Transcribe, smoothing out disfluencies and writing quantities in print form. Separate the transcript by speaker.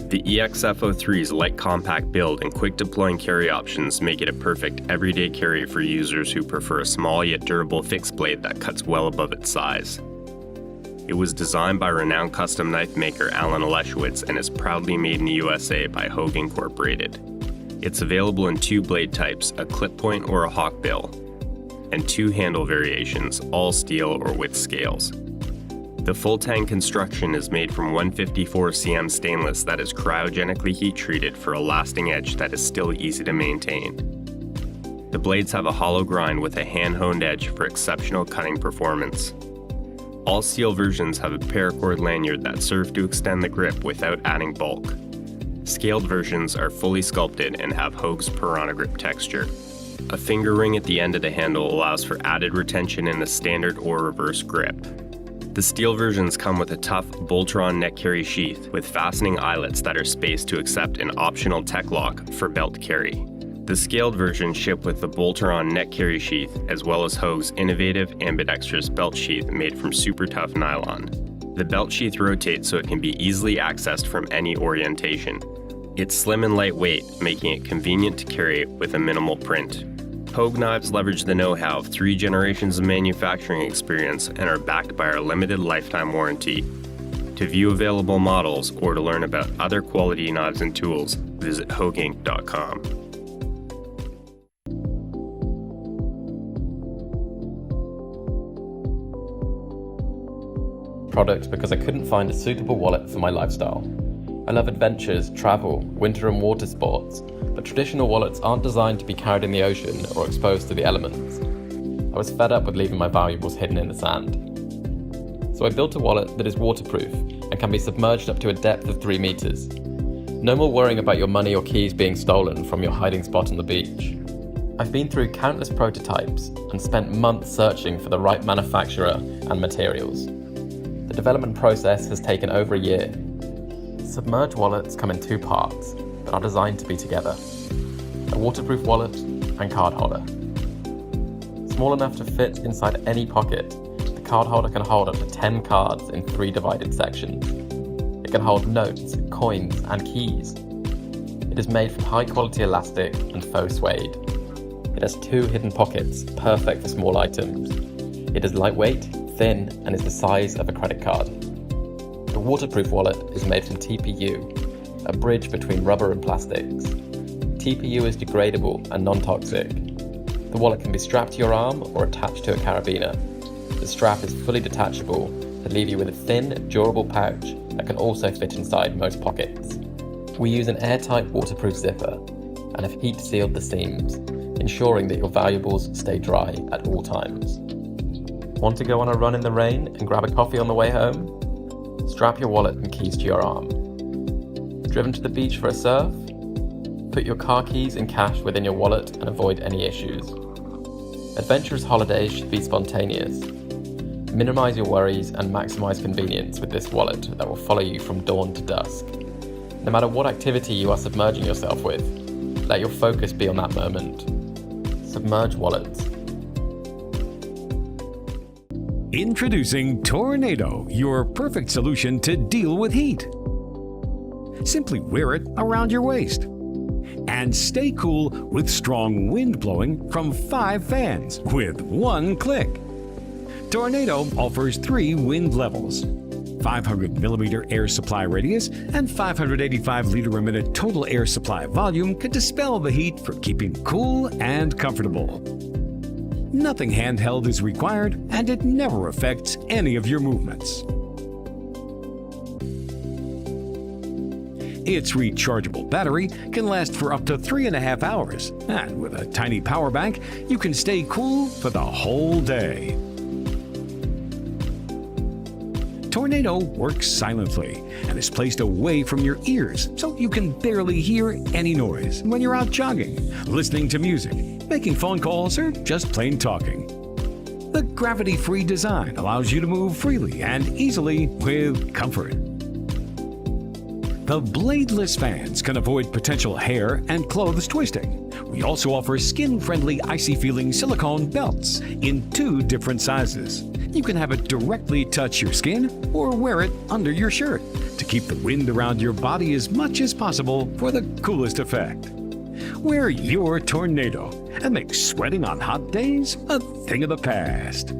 Speaker 1: The EX-F03's light compact build and quick deploying carry options make it a perfect everyday carry for users who prefer a small yet durable fixed blade that cuts well above its size. It was designed by renowned custom knife maker Alan Oleshowitz and is proudly made in the USA by Hogue Incorporated. It's available in 2 blade types, a clip point or a hawkbill, and 2 handle variations, all steel or with scales. The full tang construction is made from 154 cm stainless that is cryogenically heat treated for a lasting edge that is still easy to maintain. The blades have a hollow grind with a hand-honed edge for exceptional cutting performance. All steel versions have a paracord lanyard that serves to extend the grip without adding bulk. Scaled versions are fully sculpted and have Hogue's Piranha Grip texture. A finger ring at the end of the handle allows for added retention in the standard or reverse grip. The steel versions come with a tough Boltron neck carry sheath with fastening eyelets that are spaced to accept an optional tech lock for belt carry. The scaled versions ship with the Boltron neck carry sheath as well as Hogue's innovative ambidextrous belt sheath made from super tough nylon. The belt sheath rotates so it can be easily accessed from any orientation. It's slim and lightweight, making it convenient to carry with a minimal print. Hogue knives leverage the know-how of 3 generations of manufacturing experience and are backed by our limited lifetime warranty. To view available models or to learn about other quality knives and tools, visit hogueinc.com.
Speaker 2: Product because I couldn't find a suitable wallet for my lifestyle. I love adventures, travel, winter and water sports, but traditional wallets aren't designed to be carried in the ocean or exposed to the elements. I was fed up with leaving my valuables hidden in the sand. So I built a wallet that is waterproof and can be submerged up to a depth of 3 meters. No more worrying about your money or keys being stolen from your hiding spot on the beach. I've been through countless prototypes and spent months searching for the right manufacturer and materials. The development process has taken over a year. Submerge wallets come in 2 parts, but are designed to be together. A waterproof wallet and card holder. Small enough to fit inside any pocket, the card holder can hold up to 10 cards in 3 divided sections. It can hold notes, coins, and keys. It is made from high-quality elastic and faux suede. It has 2 hidden pockets, perfect for small items. It is lightweight, thin, and is the size of a credit card. The waterproof wallet is made from TPU, a bridge between rubber and plastics. TPU is degradable and non-toxic. The wallet can be strapped to your arm or attached to a carabiner. The strap is fully detachable to leave you with a thin, durable pouch that can also fit inside most pockets. We use an airtight waterproof zipper and have heat sealed the seams, ensuring that your valuables stay dry at all times. Want to go on a run in the rain and grab a coffee on the way home? Strap your wallet and keys to your arm. Driven to the beach for a surf? Put your car keys and cash within your wallet and avoid any issues. Adventurous holidays should be spontaneous. Minimize your worries and maximize convenience with this wallet that will follow you from dawn to dusk. No matter what activity you are submerging yourself with, let your focus be on that moment. Submerge wallets.
Speaker 3: Introducing Tornado, your perfect solution to deal with heat. Simply wear it around your waist. And stay cool with strong wind blowing from 5 fans with 1 click. Tornado offers 3 wind levels, 500mm air supply radius and 585 liter a minute total air supply volume can dispel the heat for keeping cool and comfortable. Nothing handheld is required, and it never affects any of your movements. Its rechargeable battery can last for up to 3.5 hours, and with a tiny power bank, you can stay cool for the whole day. Tornado works silently and is placed away from your ears, so you can barely hear any noise when you're out jogging, listening to music, making phone calls, or just plain talking. The gravity-free design allows you to move freely and easily with comfort. The bladeless fans can avoid potential hair and clothes twisting. We also offer skin-friendly, icy-feeling silicone belts in 2 different sizes. You can have it directly touch your skin or wear it under your shirt to keep the wind around your body as much as possible for the coolest effect. Wear your Tornado and make sweating on hot days a thing of the past.